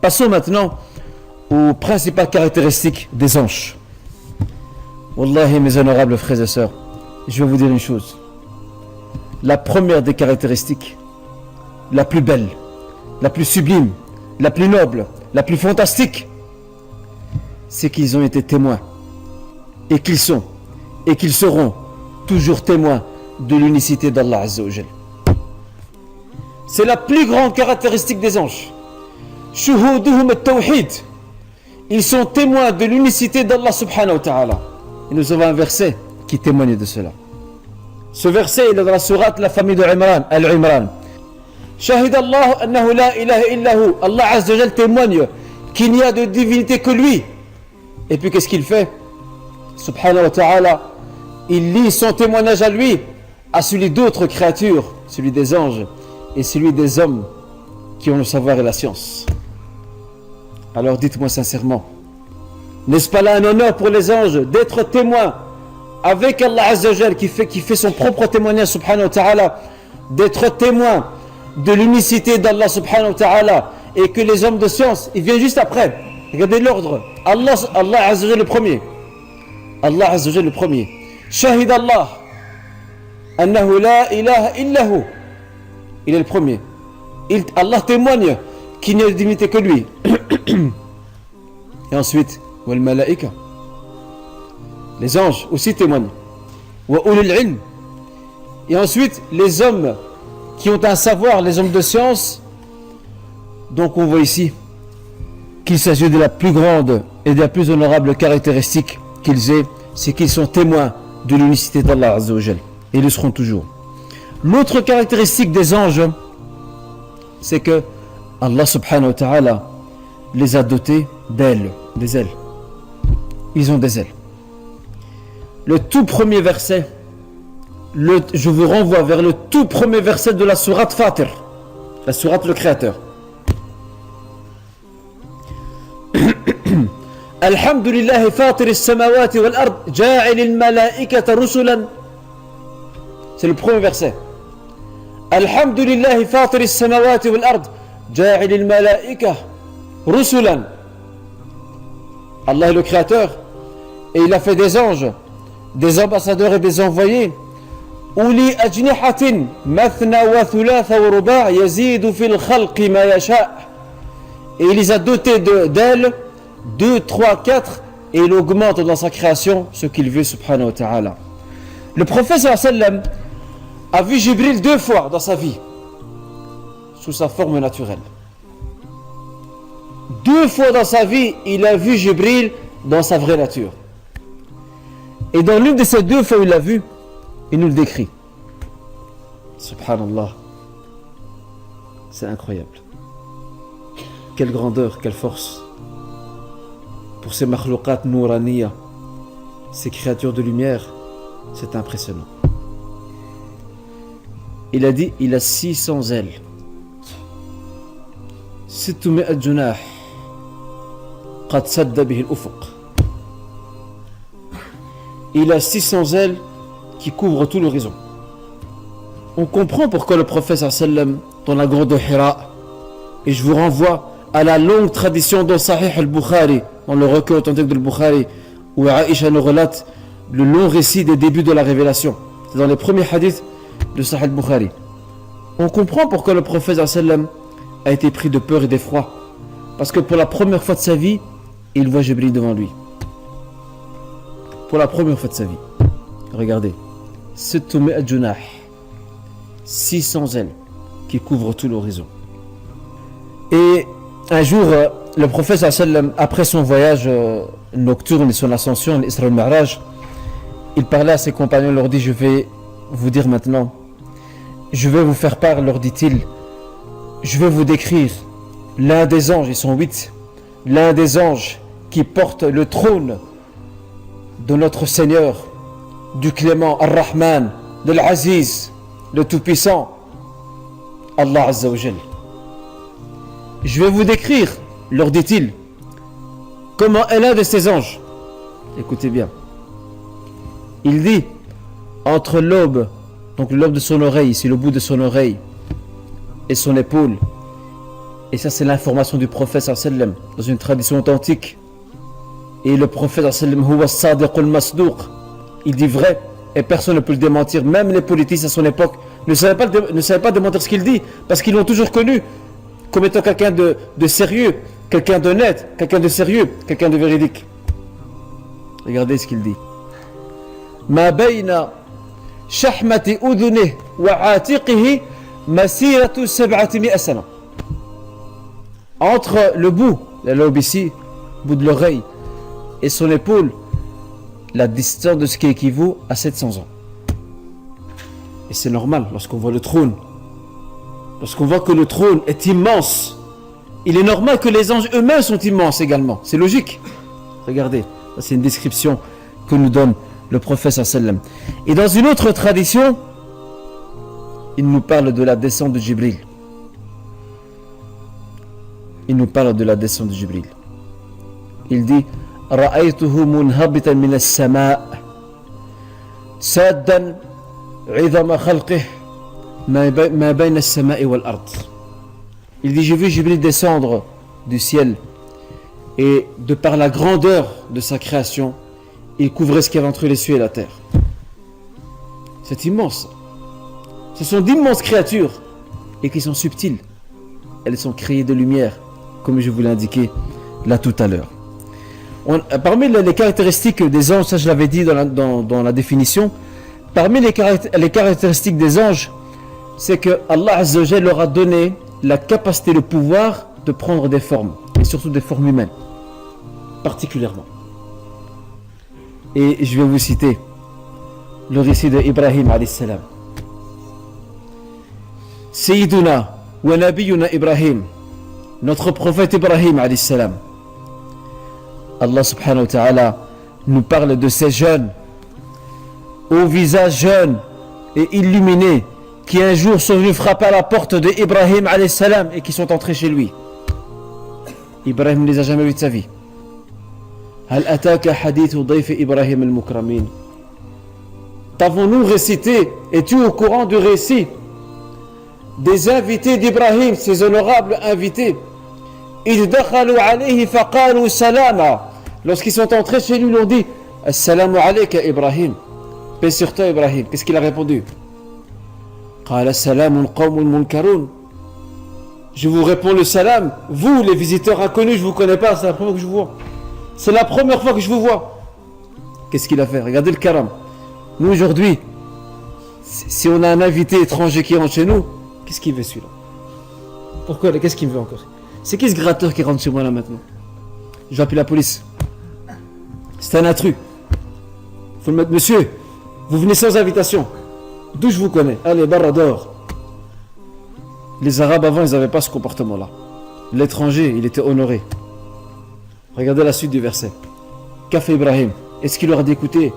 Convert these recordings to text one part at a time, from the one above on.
Passons maintenant aux principales caractéristiques des anges. Wallahi, mes honorables frères et sœurs, je vais vous dire une chose. La première des caractéristiques, la plus belle, la plus sublime, la plus noble, la plus fantastique, c'est qu'ils ont été témoins et qu'ils sont et qu'ils seront toujours témoins de l'unicité d'Allah Azza wa Jal. C'est la plus grande caractéristique des anges. Shuhuduhum at-tawhid. Ils sont témoins de l'unicité d'Allah subhanahu wa ta'ala. Et nous avons un verset qui témoigne de cela. Ce verset il est dans la sourate La famille de Imran, Al-Imran. Shahid Allah annahu la ilaha illahu. Allah Azza wa Jal témoigne qu'il n'y a de divinité que lui. Et puis qu'est-ce qu'il fait? Subhanahu wa ta'ala, il lie son témoignage à lui, à celui d'autres créatures, celui des anges et celui des hommes qui ont le savoir et la science. Alors dites-moi sincèrement, n'est-ce pas là un honneur pour les anges d'être témoins avec Allah Azza wa Jal qui fait son propre témoignage subhanahu wa ta'ala, d'être témoins de l'unicité d'Allah subhanahu wa ta'ala, et que les hommes de science, ils viennent juste après. Regardez l'ordre. Allah Azza wa Jal le premier. Allah Azza wa Jal le premier. Shahid Allah annahu la ilaha illahu. Il est le premier. Allah témoigne qu'il n'y a de divinité que lui. Et ensuite, wal malaika. Les anges aussi témoignent. Wa ulul ilm. Et ensuite, les hommes qui ont un savoir, les hommes de science. Donc on voit ici qu'il s'agit de la plus grande et de la plus honorable caractéristique qu'ils aient, c'est qu'ils sont témoins de l'unicité d'Allah Azza wa Jal. Et ils le seront toujours. L'autre caractéristique des anges, c'est que Allah subhanahu wa ta'ala les a dotés d'ailes, des ailes. Ils ont des ailes. Le tout premier verset, je vous renvoie vers le tout premier verset de la sourate Fatir, la sourate le Créateur. Alhamdulillah fatir as-samawati wal ard ja'il al-malaikata rusulan. C'est le premier verset. Alhamdulillah fatir as-samawati wal ard ja'il al-malaikata rusulan. Allah est le créateur et il a fait des anges, des ambassadeurs et des envoyés. Uli ajnihatin mathna wa thulatha wa ruba' yazidu fil khalqi ma yasha'. Et il les a dotés d'ailes 2, 3, 4 et il augmente dans sa création ce qu'il veut subhanahu wa ta'ala. Le prophète sallam a vu Jibril 2 fois dans sa vie sous sa forme naturelle. 2 fois dans sa vie il a vu Jibril dans sa vraie nature. Et dans l'une de ces 2 fois où il l'a vu, il nous le décrit. Subhanallah. C'est incroyable. Quelle grandeur, quelle force pour ces makhlouqat nouraniya, ces créatures de lumière, c'est impressionnant. Il a dit, il a 600 ailes. 600 junah qad sadda bihi al-ufuq. Il a 600 ailes qui couvrent tout l'horizon. On comprend pourquoi le prophète sallam dans la grotte de Hira, et je vous renvoie à la longue tradition dans Sahih al-Bukhari, dans le recueil authentique de al-Bukhari, où Aïcha nous relate le long récit des débuts de la révélation. C'est dans les premiers hadiths de Sahih al-Bukhari. On comprend pourquoi le prophète sallam a été pris de peur et d'effroi. Parce que pour la première fois de sa vie, il voit Jibril devant lui. Pour la première fois de sa vie. Regardez. 600 junah. 600 ailes qui couvrent tout l'horizon. Et un jour, le prophète sallam, après son voyage nocturne et son ascension, l'Isra al-Mi'raj, il parlait à ses compagnons, leur dit, je vais vous dire maintenant, je vais vous faire part, leur dit-il, je vais vous décrire l'un des anges, ils sont 8, l'un des anges qui porte le trône de notre Seigneur, du Clément, Ar-Rahman, de l'Aziz, le Tout-Puissant, Allah Azza wa Jal. Je vais vous décrire, leur dit-il, comment est l'un de ces anges. Écoutez bien. Il dit, entre l'aube, donc le lobe de son oreille, c'est le bout de son oreille, et son épaule, Et ça, c'est l'information du prophète sallam dans une tradition authentique. Et le prophète sallam, huwa sadiq al-masduq, il dit vrai et personne ne peut le démentir. Même les politiciens à son époque ne savaient pas démentir ce qu'il dit parce qu'ils l'ont toujours connu comme étant quelqu'un de sérieux, quelqu'un d'honnête, quelqu'un de sérieux, quelqu'un de véridique. Regardez ce qu'il dit. Ma bayna shahmati udhunih wa atiqihi masiratu 700 sana. Entre le bout, la lobe ici, le bout de l'oreille, et son épaule, la distance de ce qui équivaut à 700 ans. Et c'est normal lorsqu'on voit le trône. Lorsqu'on voit que le trône est immense, il est normal que les anges eux-mêmes sont immenses également. C'est logique. Regardez, c'est une description que nous donne le prophète sallam. Et dans une autre tradition, il nous parle de la descente de Jibril. Il nous parle de la descente de Jibril. Il dit رأيته منهبطا من السماء سادا عظم خلقه ما بين السماء والأرض. Il dit j'ai vu Jibril descendre du ciel et de par la grandeur de sa création il couvrait ce qu'il y avait entre les cieux et la terre. C'est immense. Ce sont d'immenses créatures et qui sont subtiles. Elles sont créées de lumière comme je vous l'ai indiqué là tout à l'heure. Parmi les caractéristiques des anges, ça je l'avais dit dans la définition, parmi les caractéristiques des anges, c'est que Allah Azza wa Jalla leur a donné la capacité, le pouvoir de prendre des formes, et surtout des formes humaines, particulièrement. Et je vais vous citer le récit d'Ibrahim alayhi salam. Sayyiduna wa nabiyuna Ibrahim, notre prophète Ibrahim alayhi salam. Allah subhanahu wa ta'ala nous parle de ces jeunes au visage jeune et illuminé qui un jour sont venus frapper à la porte d'Ibrahim alayhi salam et qui sont entrés chez lui. Ibrahim ne les a jamais vus de sa vie. Hal ataka hadithu dayf Ibrahim al-mukramin. T'avons-nous récité, es-tu au courant du récit des invités d'Ibrahim, ces honorables invités? Lorsqu'ils sont entrés chez lui, ils lui ont dit Assalamu alayka Ibrahim, paix sur toi Ibrahim. Qu'est-ce qu'il a répondu? Je vous réponds le salam, vous les visiteurs inconnus, je ne vous connais pas, c'est la première fois que je vous vois. C'est la première fois que je vous vois. Qu'est-ce qu'il a fait? Regardez le karam. Nous aujourd'hui, si on a un invité étranger qui rentre chez nous, qu'est-ce qu'il veut celui-là? Pourquoi? Qu'est-ce qu'il veut encore? C'est qui ce gratteur qui rentre chez moi là maintenant? Je vais appeler la police. C'est un intrus. Faut le mettre, monsieur, vous venez sans invitation. D'où je vous connais? Allez, barra dehors. Les Arabes avant, ils n'avaient pas ce comportement-là. L'étranger, il était honoré. Regardez la suite du verset. Qu'a fait Ibrahim? Est-ce qu'il leur a dit écoutez,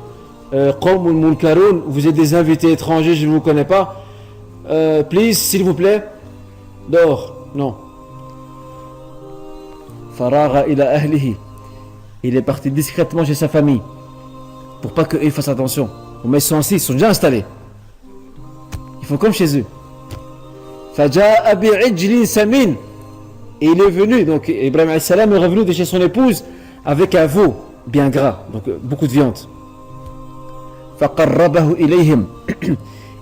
Qawmul Munkaroun, vous êtes des invités étrangers, je ne vous connais pas. Please, s'il vous plaît, dehors. Non. Faragha ila ahlihi. Il est parti discrètement chez sa famille pour pas qu'eux fassent attention. Mais ils sont assis, ils sont déjà installés. Ils font comme chez eux. Faja'a bi'ijlin samin. Et il est venu, donc Ibrahim alayhi salam est revenu de chez son épouse avec un veau bien gras, donc beaucoup de viande. Faqarrabahu ilayhim.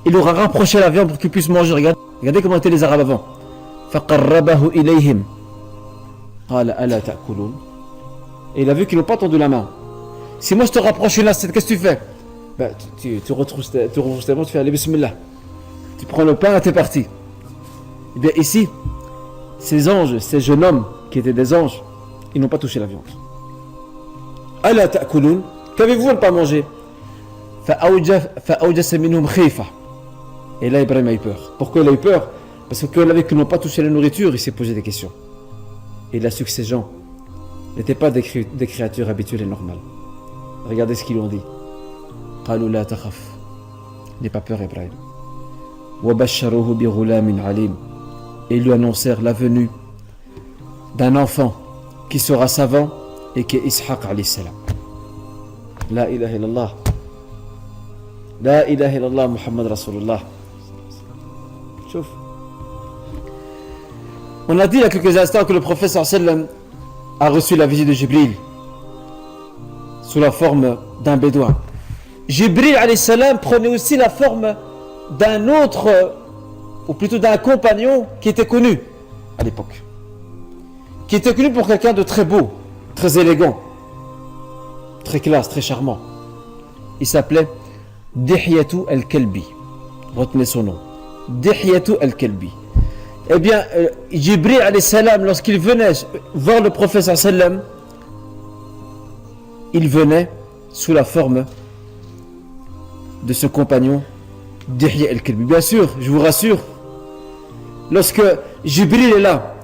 Il leur a rapproché la viande pour qu'ils puissent manger. Regardez comment étaient les Arabes avant. Faqarrabahu ilayhim. Qala ala ta'kulun. Et il a vu qu'ils n'ont pas tendu la main. Si moi je te rapproche une assiette, qu'est-ce que tu fais? Ben, tu retrousses tes mains, tu fais allez bismillah. Tu prends le pain et t'es parti. Et bien ici, ces anges, ces jeunes hommes qui étaient des anges, ils n'ont pas touché la viande. Ala ta'kulun. Qu'avez-vous à ne pas manger? Fa'awjasa minhum khifa. Et là Ibrahim a eu peur. Pourquoi il a eu peur? Parce que avec qu'ils n'ont pas touché la nourriture, il s'est posé des questions. Et il a su que ces gens n'étaient pas des créatures habituelles et normales. Regardez ce qu'ils lui ont dit. Qalu la takhaf. N'aie pas peur Ibrahim. Wa basharuhu bi ghulamin alim. Et ils lui annoncèrent la venue d'un enfant qui sera savant et qui est Ishaq alayhi salam. La ilaha illallah. La ilaha illallah Muhammad Rasulullah. Chouf. On a dit il y a quelques instants que le prophète sallam a reçu la visite de Jibril sous la forme d'un bédouin. Jibril alayhi salam prenait aussi la forme d'un autre, ou plutôt d'un compagnon qui était connu à l'époque. Qui était connu pour quelqu'un de très beau, très élégant, très classe, très charmant. Il s'appelait Dihyatu al-Kalbi. Retenez son nom. Dihyatu al-Kalbi. Eh bien, Jibril alayhi salam, lorsqu'il venait voir le prophète sallam, il venait sous la forme de ce compagnon Dihya al-Kalbi. Bien sûr, je vous rassure, lorsque Jibril est là,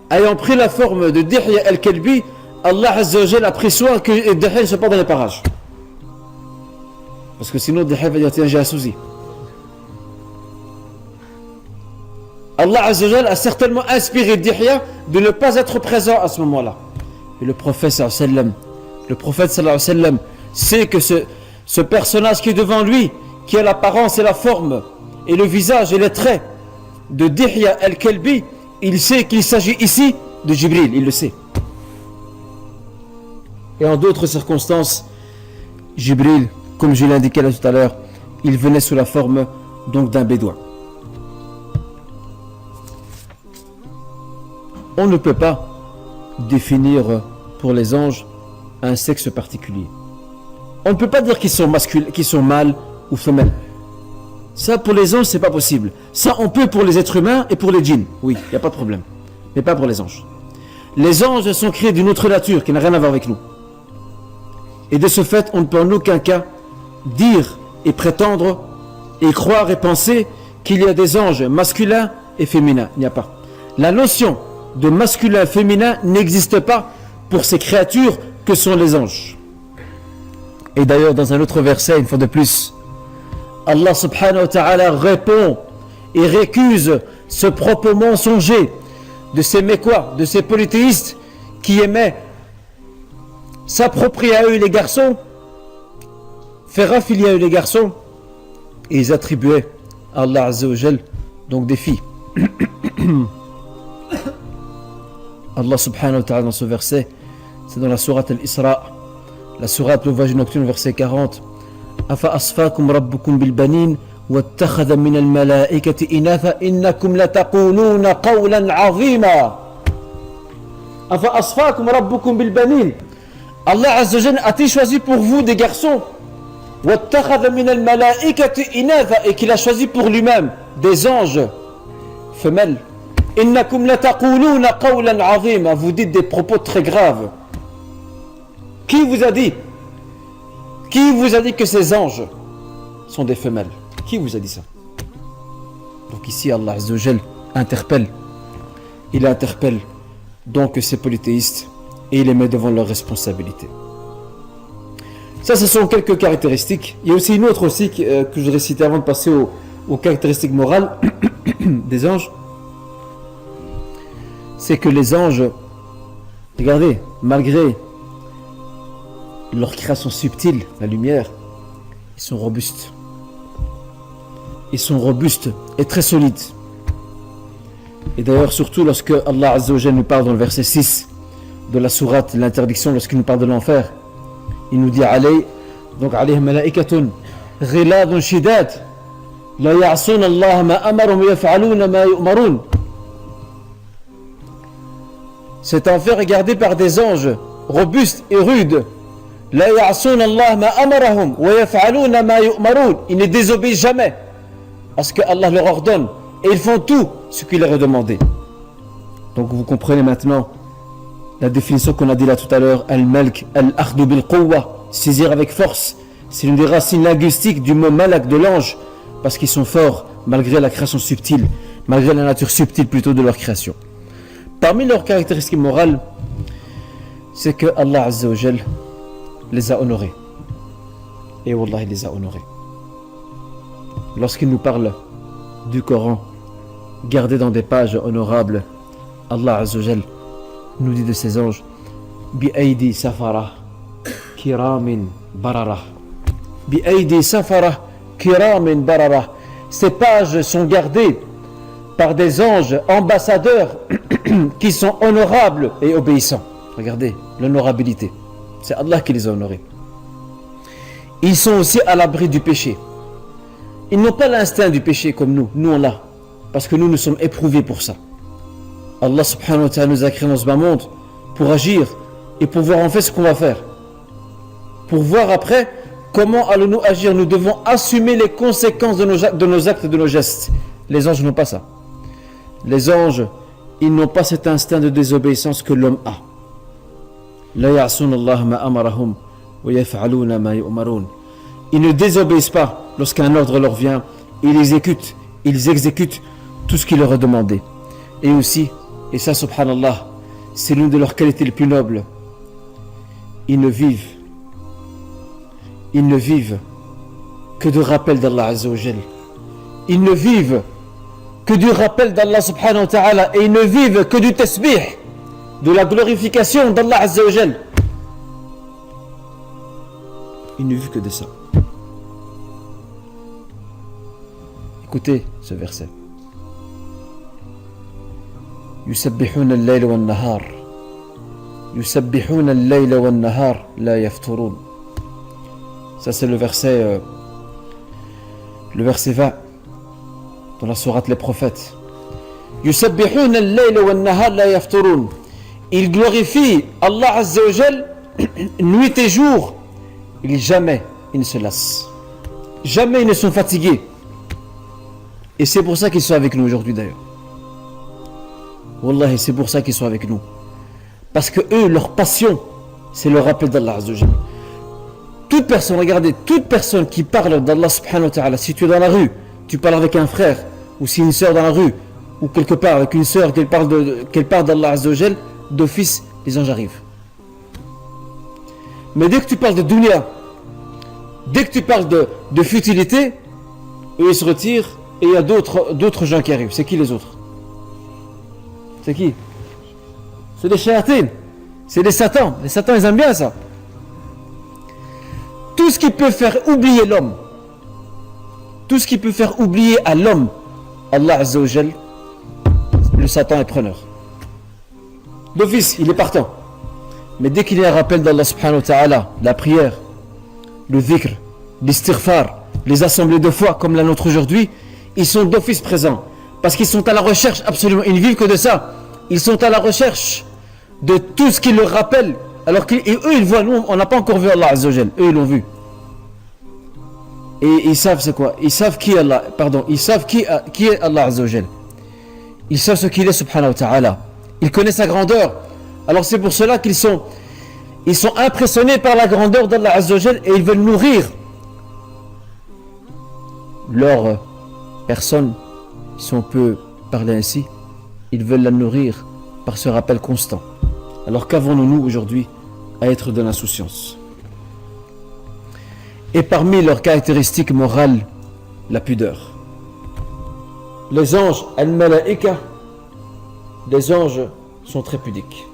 ayant pris la forme de Dihya al-Kalbi, Allah Azza wa Jalla a pris soin que Dihya ne soit pas dans les parages. Parce que sinon Dihya va dire tiens, j'ai un souci. Allah Azza wa Jalla a certainement inspiré Dihya de ne pas être présent à ce moment-là. Et le prophète sallallahu alayhi wa sallam sait que ce personnage qui est devant lui, qui a l'apparence et la forme et le visage et les traits de Dihya al-Kalbi, il sait qu'il s'agit ici de Jibril, il le sait. Et en d'autres circonstances, Jibril, comme je l'ai indiqué là tout à l'heure, il venait sous la forme donc d'un bédouin. On ne peut pas définir pour les anges un sexe particulier. On ne peut pas dire qu'ils sont masculins, qu'ils sont mâles ou femelles. Ça, pour les anges, c'est pas possible. Ça, on peut pour les êtres humains et pour les djinns. Oui, il n'y a pas de problème. Mais pas pour les anges. Les anges sont créés d'une autre nature qui n'a rien à voir avec nous. Et de ce fait, on ne peut en aucun cas dire et prétendre et croire et penser qu'il y a des anges masculins et féminins. Il n'y a pas. La notion de masculin et féminin n'existe pas pour ces créatures que sont les anges. Et d'ailleurs, dans un autre verset, une fois de plus, Allah subhanahu wa ta'ala répond et récuse ce propos mensonger de ces mécois, de ces polythéistes qui aimaient s'approprier à eux les garçons, faire affilier à eux les garçons, et ils attribuaient à Allah Azza wa Jal donc des filles. Allah subhanahu wa ta'ala dans ce verset, c'est dans la sourate Al-Isra, la sourate l'ouvrage nocturne, verset 40. Afa asfakum rabbukum bil banin wattakhadha min al malaikati inatha innakum lataquluna qawlan azima. Afa asfakum rabbukum bil banin. Allah Azza wa Jalla a-t-il choisi pour vous des garçons? Wattakhadha min al malaikati inatha, et qu'il a choisi pour lui-même des anges femelles. Innakum lataquluna qawlan azima, vous dites des propos très graves. Qui vous a dit? Qui vous a dit que ces anges sont des femelles? Qui vous a dit ça? Donc ici Allah Azza wa Jal interpelle. Il interpelle donc ces polythéistes et il les met devant leurs responsabilités. Ça, ce sont quelques caractéristiques. Il y a aussi une autre aussi que je voudrais citer avant de passer aux caractéristiques morales des anges. C'est que les anges, regardez, malgré leur création subtile, la lumière, ils sont robustes. Ils sont robustes et très solides. Et d'ailleurs, surtout lorsque Allah Azza wa Jalla nous parle dans le verset 6 de la sourate, l'interdiction, lorsqu'il nous parle de l'enfer, il nous dit donc alayhim malaikatun ghiladun shidad la ya'sun Allah ma amarum yaf'aluna ma yu'marun. Cet enfer est gardé par des anges robustes et rudes. La ya'sun Allah ma amarahum wa yaf'aluna ma yu'marun. Ils ne désobéissent jamais à ce que Allah leur ordonne et ils font tout ce qu'il leur est demandé. Donc vous comprenez maintenant la définition qu'on a dit là tout à l'heure, al-malk, al-akhdu bil-quwwa, saisir avec force. C'est une des racines linguistiques du mot malak, de l'ange, parce qu'ils sont forts malgré la création subtile, malgré la nature subtile plutôt de leur création. Parmi leurs caractéristiques morales, c'est que Allah Azza wa Jal les a honorés. Et Wallah, il les a honorés. Lorsqu'il nous parle du Coran, gardé dans des pages honorables, Allah Azza wa Jal nous dit de ses anges, Bi-aidi safara kiramin barara. Bi-aidi safara kiramin barara. Ces pages sont gardées par des anges ambassadeurs qui sont honorables et obéissants. Regardez, l'honorabilité. C'est Allah qui les a honorés. Ils sont aussi à l'abri du péché. Ils n'ont pas l'instinct du péché comme nous. Nous, on l'a. Parce que nous sommes éprouvés pour ça. Allah subhanahu wa ta'ala nous a créés dans ce bas monde pour agir et pour voir en fait ce qu'on va faire. Pour voir après comment allons-nous agir. Nous devons assumer les conséquences de nos actes et de nos gestes. Les anges n'ont pas ça. Les anges, ils n'ont pas cet instinct de désobéissance que l'homme a. La ya'sun Allah ma amarahum wa yaf'aluna ma yu'marun. Ils ne désobéissent pas lorsqu'un ordre leur vient. Ils exécutent tout ce qu'il leur est demandé. Et aussi, et ça subhanallah, c'est l'une de leurs qualités les plus nobles. Ils ne vivent que de rappel d'Allah Azza wa Jal. Ils ne vivent que du rappel d'Allah subhanahu wa ta'ala, et ils ne vivent que du tasbih, de la glorification d'Allah Azza wa Jal. Ils ne vivent que de ça. Écoutez ce verset. يسبحون الليل والنهار يسبحون الليل والنهار لا يفترون. Ça c'est le verset 20 dans la sourate Les Prophètes. يسبحون الليل والنهار لا يفترون. Ils glorifient Allah Azza wa Jal nuit et jour. Jamais ils ne se lassent. Jamais ils ne sont fatigués. Et c'est pour ça qu'ils sont avec nous aujourd'hui d'ailleurs. Wallahi, c'est pour ça qu'ils sont avec nous. Parce que eux, leur passion, c'est le rappel d'Allah Azza wa Jal. Toute personne qui parle d'Allah subhanahu wa ta'ala, si tu es dans la rue, tu parles avec un frère, ou si une sœur dans la rue, ou quelque part avec une sœur qu'elle parle d'Allah Azza wa Jal, d'office, les anges arrivent. Mais dès que tu parles de dunya, dès que tu parles de futilité, eux ils se retirent, et il y a d'autres gens qui arrivent. C'est qui les autres? C'est qui? C'est les shayatines, c'est les satans. Les satans, ils aiment bien ça. Tout ce qui peut faire oublier l'homme, tout ce qui peut faire oublier à l'homme Allah Azza wa Jal, le Satan est preneur. D'office, il est partant. Mais dès qu'il y a un rappel d'Allah subhanahu wa ta'ala, la prière, le dhikr, l'istighfar, les assemblées de foi comme la nôtre aujourd'hui, ils sont d'office présents. Parce qu'ils sont à la recherche, absolument, ils ne vivent que de ça. Ils sont à la recherche de tout ce qui leur rappelle. Alors qu'eux, ils voient, nous, on n'a pas encore vu Allah Azza wa Jal. Eux, ils l'ont vu. Et ils savent c'est quoi? Ils savent qui est Allah, ils savent qui est Allah Azza wa Jal. Ils savent ce qu'il est, subhanahu wa ta'ala. Ils connaissent sa grandeur. Alors c'est pour cela qu'ils sont impressionnés par la grandeur d'Allah Azza wa Jal et ils veulent nourrir leur personne, si on peut parler ainsi, ils veulent la nourrir par ce rappel constant. Alors qu'avons-nous aujourd'hui à être de l'insouciance? Et parmi leurs caractéristiques morales, la pudeur. Les anges, al-malaika, les anges sont très pudiques.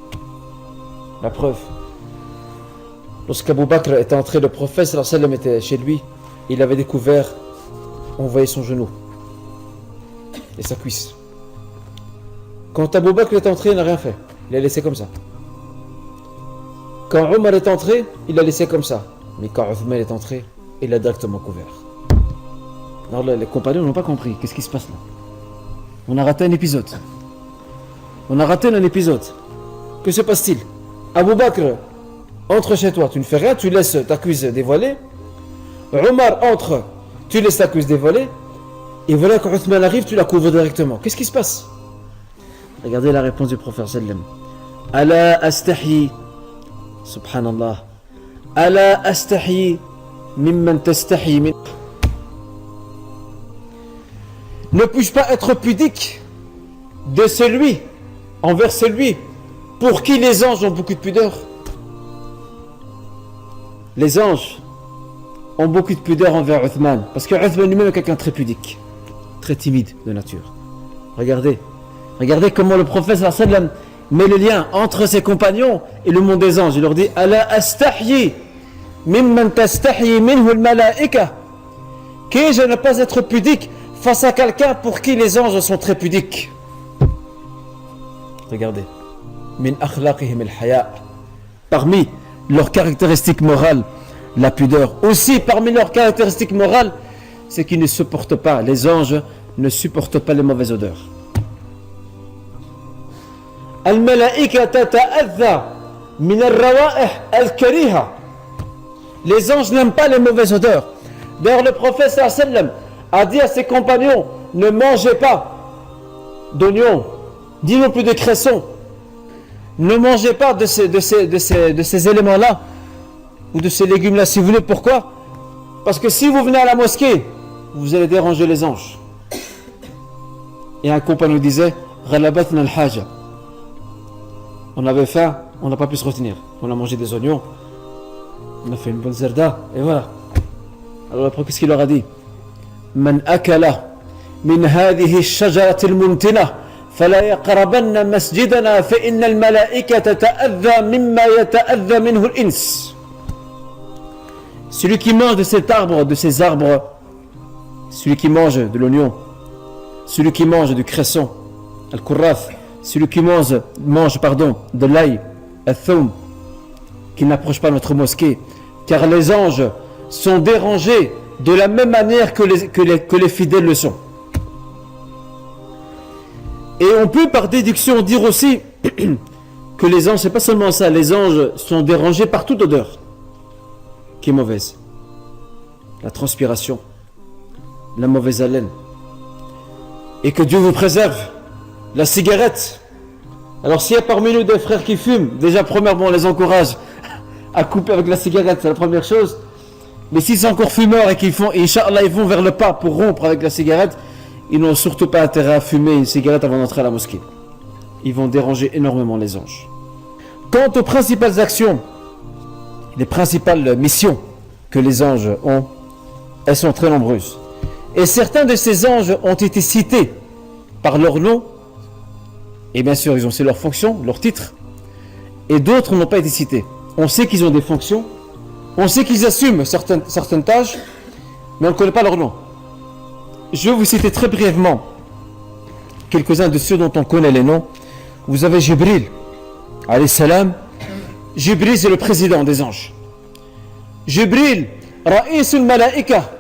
La preuve, lorsqu'Abu Bakr était entré, le prophète sallallahu alayhi wa sallam était chez lui, il avait découvert, on voyait son genou et sa cuisse. Quand Abu Bakr est entré, il n'a rien fait, il a laissé comme ça. Quand Omar est entré, il l'a laissé comme ça. Mais quand Uthman est entré, il l'a directement couvert. Alors là, les compagnons n'ont pas compris. Qu'est-ce qui se passe là? On a raté un épisode. Que se passe-t-il? Abu Bakr, entre chez toi, tu ne fais rien, tu laisses ta cuisse dévoilée. Omar entre, tu laisses ta cuisse dévoilée. Et voilà, quand Uthman arrive, tu la couvres directement. Qu'est-ce qui se passe? Regardez la réponse du prophète sallam. Ala astahyi, subhanallah. Ala astahyi mimman tastahyi min. Ne puis-je pas être pudique de celui, envers celui pour qui les anges ont beaucoup de pudeur? Les anges ont beaucoup de pudeur envers Uthman, parce que Uthman lui-même est quelqu'un de très pudique, très timide de nature. Regardez comment le prophète sallallahu alayhi wa sallam met le lien entre ses compagnons et le monde des anges. Il leur dit Ala astahyi mimman tastahyi minhu al-malaika. Qu'ai-je à ne pas être pudique face à quelqu'un pour qui les anges sont très pudiques? Regardez. Min akhlaqihim al-haya. Parmi leurs caractéristiques morales, la pudeur. Aussi, parmi leurs caractéristiques morales, c'est qu'ils ne supportent pas, les anges ne supportent pas les mauvaises odeurs. Al-malaika tata'adha min al-rawa'ih al-kariha. Les anges n'aiment pas les mauvaises odeurs. D'ailleurs, le prophète sallallahu alayhi wa sallam a dit à ses compagnons, ne mangez pas d'oignons, ni non plus de cressons. Ne mangez pas de ces éléments-là, ou de ces légumes-là, si vous voulez. Pourquoi? Parce que si vous venez à la mosquée, vous allez déranger les anges. Et un compagnon disait, Ghalabatna al-haja. On avait faim, on n'a pas pu se retenir. On a mangé des oignons, on a fait une bonne zerda, et voilà. Alors après, qu'est-ce qu'il leur a dit? Man akala min hadhihi ash-shajarati al-muntina fala yaqrabanna masjidana fa inna al-malaikata tata'adha mimma yata'adha minhu al-ins. Celui qui mange de cet arbre, de ces arbres, celui qui mange de l'oignon, celui qui mange du cresson, al-kurraf, celui qui mange de l'ail, al-thum, qui n'approche pas notre mosquée, car les anges sont dérangés de la même manière que les fidèles le sont. Et on peut par déduction dire aussi que les anges, c'est pas seulement ça, les anges sont dérangés par toute odeur qui est mauvaise. La transpiration, la mauvaise haleine. Et que Dieu vous préserve. La cigarette. Alors s'il y a parmi nous des frères qui fument, déjà premièrement on les encourage à couper avec la cigarette, c'est la première chose. Mais s'ils sont encore fumeurs et qu'ils font, Inch'Allah, ils vont vers le pas pour rompre avec la cigarette, ils n'ont surtout pas intérêt à fumer une cigarette avant d'entrer à la mosquée. Ils vont déranger énormément les anges. Quant aux principales actions, les principales missions que les anges ont, elles sont très nombreuses. Et certains de ces anges ont été cités par leur nom, et bien sûr ils ont c'est leur fonction, leur titre, et d'autres n'ont pas été cités. On sait qu'ils ont des fonctions, on sait qu'ils assument certaines tâches, mais on ne connaît pas leur nom. Je vais vous citer très brièvement quelques-uns de ceux dont on connaît les noms. Vous avez Jibril, alayhi salam. Jibril, c'est le président des anges. Jibril, Ra'isul Malaika.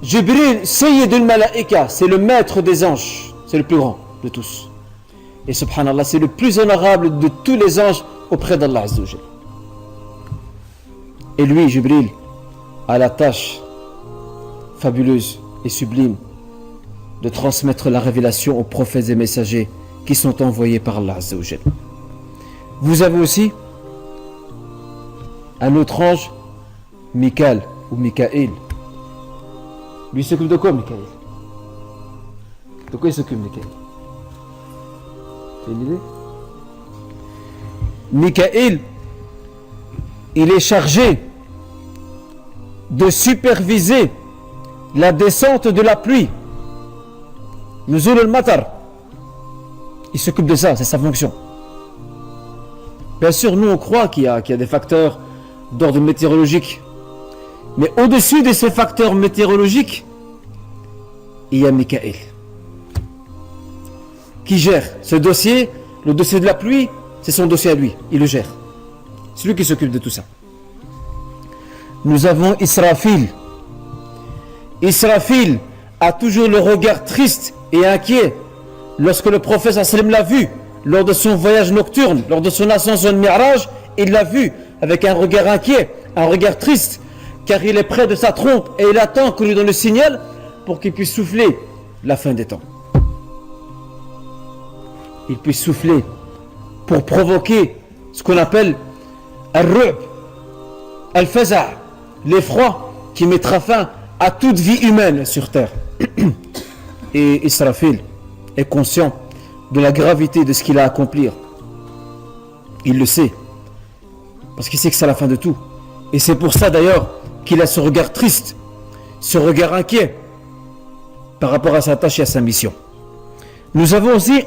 Jibril, Sayyidul Malaika, c'est le maître des anges, c'est le plus grand de tous. Et subhanallah, c'est le plus honorable de tous les anges auprès d'Allah Azza wa Jalla. Et lui, Jibril, a la tâche fabuleuse et sublime de transmettre la révélation aux prophètes et messagers qui sont envoyés par Allah Azza wa Jalla. Vous avez aussi un autre ange, Mikaël ou Mikaël. Lui s'occupe de quoi, Mikaël? De quoi il s'occupe, Mikaël? Tu as une idée? Mikaël, il est chargé de superviser la descente de la pluie. Nuzul al-matar. Il s'occupe de ça, c'est sa fonction. Bien sûr, nous on croit qu'il y a des facteurs d'ordre météorologique. Mais au-dessus de ces facteurs météorologiques, il y a Mikaël qui gère ce dossier. Le dossier de la pluie, c'est son dossier à lui, il le gère. C'est lui qui s'occupe de tout ça. Nous avons Israfil. Israfil a toujours le regard triste et inquiet lorsque le prophète sallam l'a vu lors de son voyage nocturne, lors de son ascension de Mi'raj. Il l'a vu avec un regard inquiet, un regard triste, car il est près de sa trompe et il attend qu'on lui donne le signal pour qu'il puisse souffler la fin des temps. Il puisse souffler pour provoquer ce qu'on appelle al-ru'b, al-faza', l'effroi qui mettra fin à toute vie humaine sur terre. Et Israfil est conscient de la gravité de ce qu'il a à accomplir. Il le sait, parce qu'il sait que c'est la fin de tout. Et c'est pour ça d'ailleurs qu'il a ce regard triste, ce regard inquiet par rapport à sa tâche et à sa mission. Nous avons aussi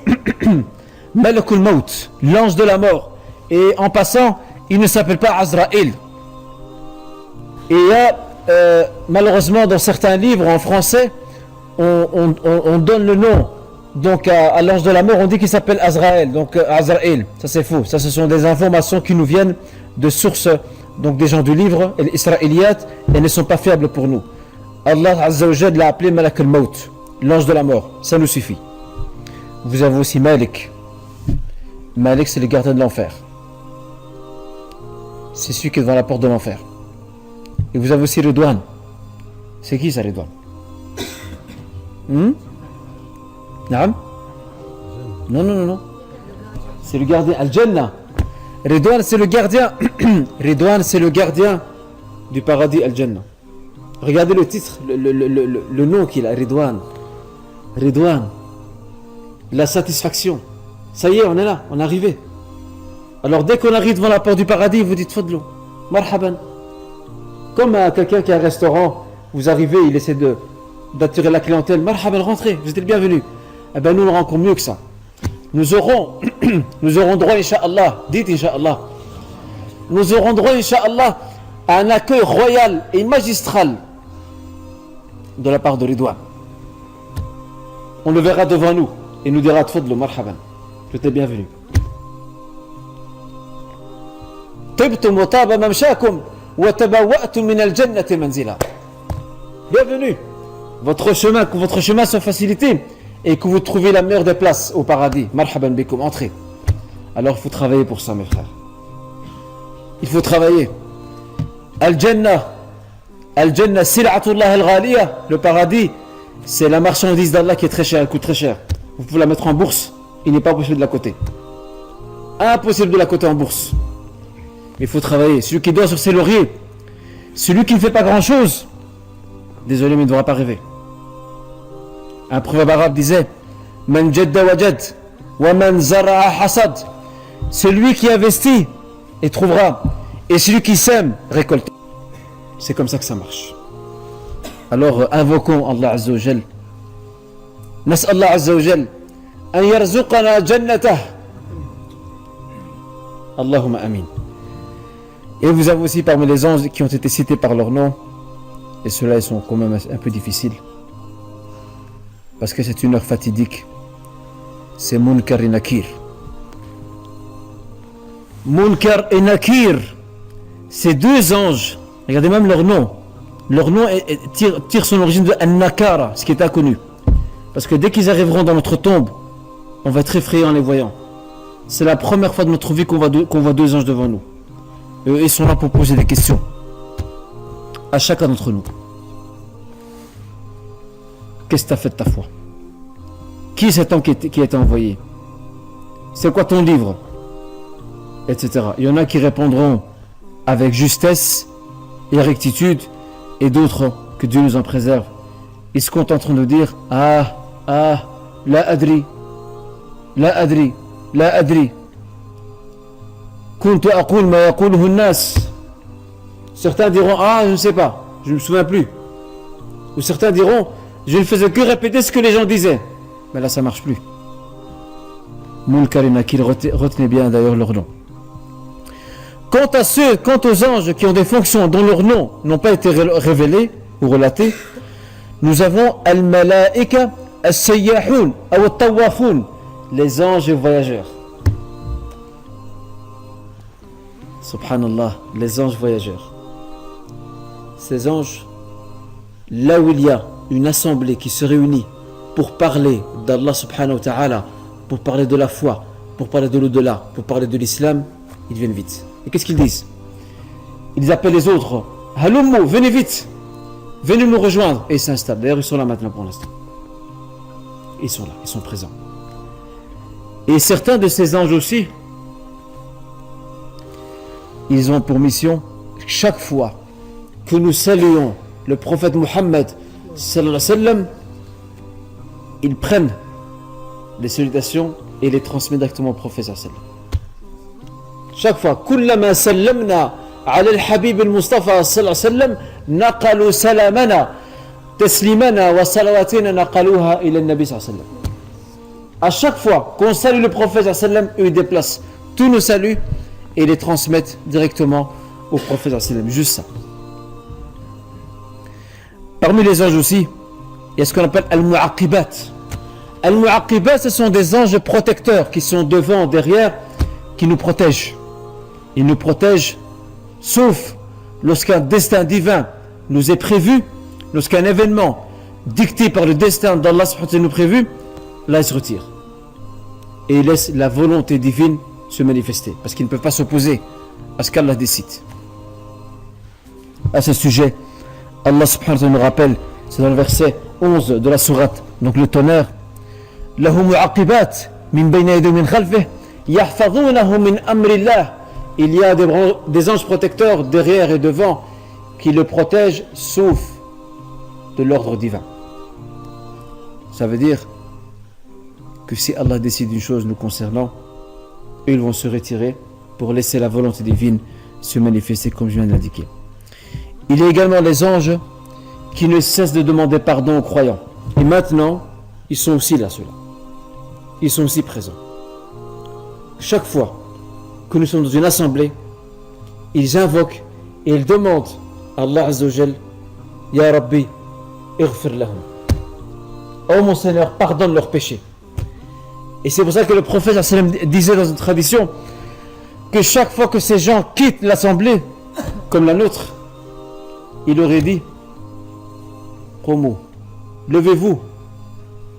Malakul Maut, l'ange de la mort. Et en passant, il ne s'appelle pas Azraïl. Et il y a malheureusement dans certains livres en français, on donne le nom donc à l'ange de la mort, on dit qu'il s'appelle Azraël, donc Azraël, ça c'est faux, ça ce sont des informations qui nous viennent de sources, donc des gens du livre, les Israéliyat, et ne sont pas fiables pour nous. Allah Azza wa Jalla l'a appelé Malak al-Maut, l'ange de la mort, ça nous suffit. Vous avez aussi Malik. Malik, c'est le gardien de l'enfer. C'est celui qui est devant la porte de l'enfer. Et vous avez aussi Ridwan. C'est qui ça, Ridwan? Naam? Non. C'est le gardien. Al-Jannah. Ridwan, c'est le gardien. Ridwan, c'est le gardien du paradis Al-Jannah. Regardez le titre, le nom qu'il a, Ridwan. Ridwan. La satisfaction. Ça y est, on est là, on est arrivé. Alors dès qu'on arrive devant la porte du paradis, vous dites Fadlou, marhaban. Comme quelqu'un qui a un restaurant, vous arrivez, il essaie d'attirer la clientèle, marhaban, rentrez, vous êtes le bienvenu. Eh bien nous, on aura encore mieux que ça. Nous aurons droit, Inch'Allah, dites Inch'Allah, nous aurons droit, Inch'Allah, à un accueil royal et magistral de la part de Ridwan. On le verra devant nous et nous dira Tfadlou, marhaban, tu es bienvenu. Tibtum wa taba mamshakum wa tabawwa'tum min al-jannati manzila. Bienvenue. Votre chemin soit facilité et que vous trouvez la meilleure des places au paradis. Marhaban bikum, entrez. Alors il faut travailler pour ça, mes frères. Il faut travailler. Al-Jannah, sil'atullah al-ghaliya, le paradis, c'est la marchandise d'Allah qui est très chère, elle coûte très cher. Vous pouvez la mettre en bourse, il n'est pas possible de la coter. Impossible de la coter en bourse. Il faut travailler. Celui qui dort sur ses lauriers, celui qui ne fait pas grand chose, désolé, mais il ne devra pas rêver. Un proverbe arabe disait Man jadda wajad, wa man zara'a hasad. Celui qui investit et trouvera, et celui qui sème récolte. C'est comme ça que ça marche. Alors invoquons Allah Azza wa Jal. Nas'al Allah Azza wa Jal an yarzuqana jannatah. Allahumma amin. Et vous avez aussi parmi les anges qui ont été cités par leur nom, et ceux-là ils sont quand même un peu difficiles, parce que c'est une heure fatidique. C'est Munkar et Nakir. Munkar et Nakir, ces deux anges, regardez même leur nom. Leur nom tire son origine de An-Nakara, ce qui est inconnu. Parce que dès qu'ils arriveront dans notre tombe, on va être effrayé en les voyant. C'est la première fois de notre vie qu'on voit deux anges devant nous. Ils sont là pour poser des questions à chacun d'entre nous. Qu'est-ce que tu as fait de ta foi? Qui est cet homme qui a été envoyé? C'est quoi ton livre? Etc. Il y en a qui répondront avec justesse et rectitude, et d'autres, que Dieu nous en préserve, ils se contenteront de dire la adri, kuntu aqul ma yaquluhu an-nas. Certains diront je ne sais pas, je ne me souviens plus. Ou certains diront je ne faisais que répéter ce que les gens disaient. Mais là ça marche plus. Munkar et Nakir, retenez bien d'ailleurs leur nom. Quant aux anges qui ont des fonctions dont leurs noms n'ont pas été révélés ou relatés, nous avons al-malaika as-sayyahoun ou at-tawafoun, les anges voyageurs. Subhanallah, les anges voyageurs. Ces anges, là où il y a une assemblée qui se réunit pour parler d'Allah subhanahu wa ta'ala, pour parler de la foi, pour parler de l'au-delà, pour parler de l'islam, ils viennent vite. Et qu'est-ce qu'ils disent? Ils appellent les autres. Halummu, venez vite. Venez nous rejoindre. Et ils s'installent. D'ailleurs, ils sont là maintenant pour l'instant. Ils sont là, ils sont présents. Et certains de ces anges aussi, ils ont pour mission, chaque fois que nous saluons le prophète Muhammad sallallahu alayhi wa sallam, ils prennent les salutations et les transmettent directement au prophète sallallahu alayhi wa sallam. Chaque fois, كلما سلمنا على الحبيب المصطفى صلى الله عليه وسلم نقلوا سلامنا تسليمنا وصلواتنا نقلوها إلى النبي صلى الله عليه وسلم. À chaque fois qu'on salue le prophète sallallahu alayhi wa sallam, ils déplacent tous nos saluts et les transmettent directement au prophète sallallahu alayhi wa sallam. Juste ça. Parmi les anges aussi, il y a ce qu'on appelle al-mu'aqibat. Al-Mu'aqibat, ce sont des anges protecteurs qui sont devant, derrière, qui nous protègent. Ils nous protègent, sauf lorsqu'un destin divin nous est prévu, lorsqu'un événement dicté par le destin d'Allah nous prévu, là il se retire. Et il laisse la volonté divine se manifester, parce qu'ils ne peuvent pas s'opposer à ce qu'Allah décide. À ce sujet, Allah subhanahu wa ta'ala nous rappelle, c'est dans le verset 11 de la sourate, donc le tonnerre, lahu mu'aqibat min bayna yadayhi min khalfihi yahfazunahu min amrillah. Il y a des anges protecteurs derrière et devant qui le protègent sauf de l'ordre divin. Ça veut dire que si Allah décide une chose nous concernant, ils vont se retirer pour laisser la volonté divine se manifester comme je viens de l'indiquer. Il y a également les anges qui ne cessent de demander pardon aux croyants. Et maintenant, ils sont aussi là, ceux-là. Ils sont aussi présents. Chaque fois que nous sommes dans une assemblée, ils invoquent et ils demandent à Allah Azza wa Jal, Ya Rabbi, ighfir lahum. Oh mon Seigneur, pardonne leurs péchés. Et c'est pour ça que le prophète disait dans une tradition que chaque fois que ces gens quittent l'assemblée, comme la nôtre, il aurait dit, Qoumou, levez-vous,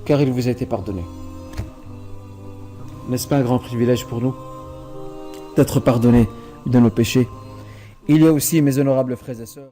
car il vous a été pardonné. N'est-ce pas un grand privilège pour nous d'être pardonnés de nos péchés? Il y a aussi, mes honorables frères et sœurs,